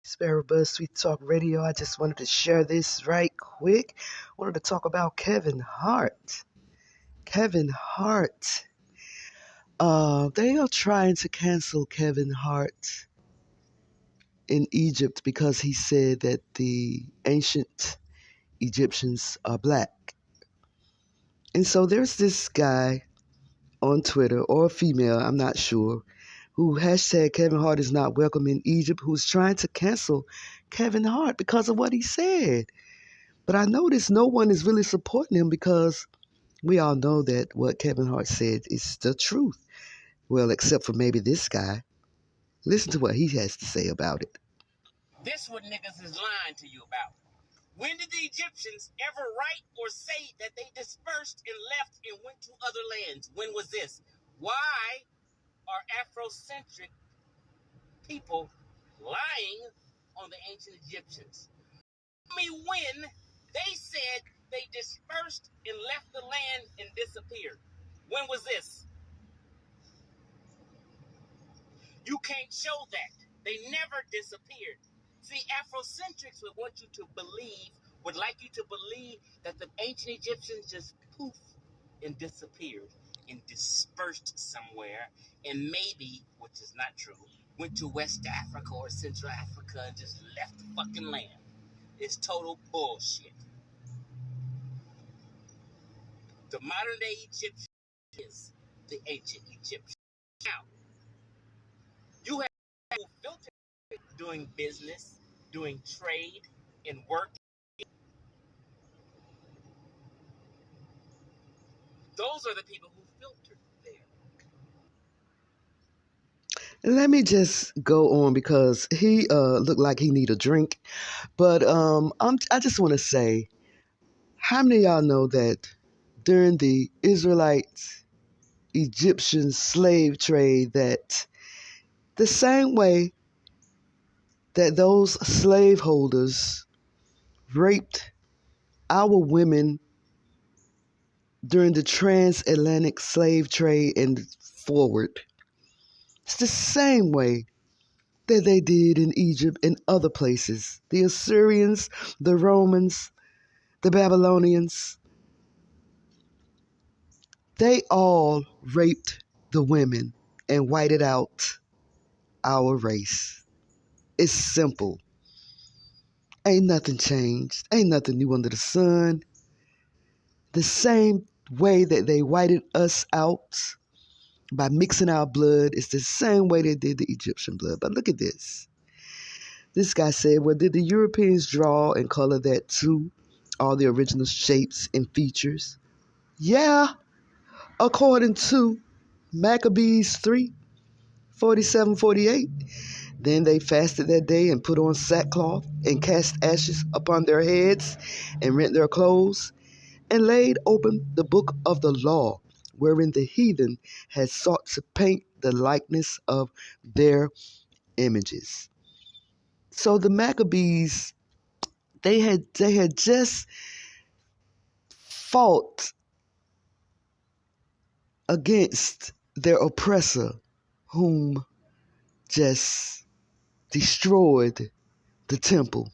BeeSparrow BuzzzTweet Talk Radio. I just wanted to share this right quick. Wanted to talk about Kevin Hart. Kevin Hart. They are trying to cancel Kevin Hart in Egypt because he said that the ancient Egyptians are black. And so there's this guy on Twitter, or a female, I'm not sure, who hashtag Kevin Hart is not welcome in Egypt, who's trying to cancel Kevin Hart because of what he said. But I noticed no one is really supporting him because we all know that what Kevin Hart said is the truth. Well, except for maybe this guy. Listen to what he has to say about it. This what niggas is lying to you about. When did the Egyptians ever write or say that they dispersed and left and went to other lands? When was this? Why are Afrocentric people lying on the ancient Egyptians? I mean, when they said they dispersed and left the land and disappeared. When was this? You can't show that. They never disappeared. See, Afrocentrics would want you to believe, would like you to believe that the ancient Egyptians just poof and disappeared and dispersed somewhere and maybe, which is not true, went to West Africa or Central Africa and just left the fucking land. It's total bullshit. The modern day Egyptian is the ancient Egyptian. Now, you have people filtered doing business, doing trade, and work. Those are the people who filtered there. Let me just go on because he looked like he need a drink. But I just want to say, how many of y'all know that during the Israelite-Egyptian slave trade, that the same way that those slaveholders raped our women during the transatlantic slave trade and forward, it's the same way that they did in Egypt and other places. The Assyrians, the Romans, the Babylonians, they all raped the women and whited out our race. It's simple. Ain't nothing changed. Ain't nothing new under the sun. The same way that they whited us out by mixing our blood is the same way they did the Egyptian blood. But look at this. This guy said, well, did the Europeans draw and color that too? All the original shapes and features? Yeah, according to Maccabees 3:47-48. Then they fasted that day and put on sackcloth and cast ashes upon their heads and rent their clothes and laid open the book of the law, wherein the heathen had sought to paint the likeness of their images. So the Maccabees, they had just fought against their oppressor, whom just destroyed the temple,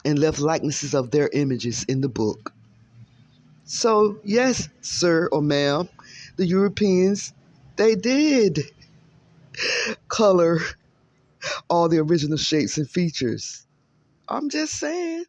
and left likenesses of their images in the book. So, yes, sir or ma'am, the Europeans, they did color all the original shapes and features. I'm just saying.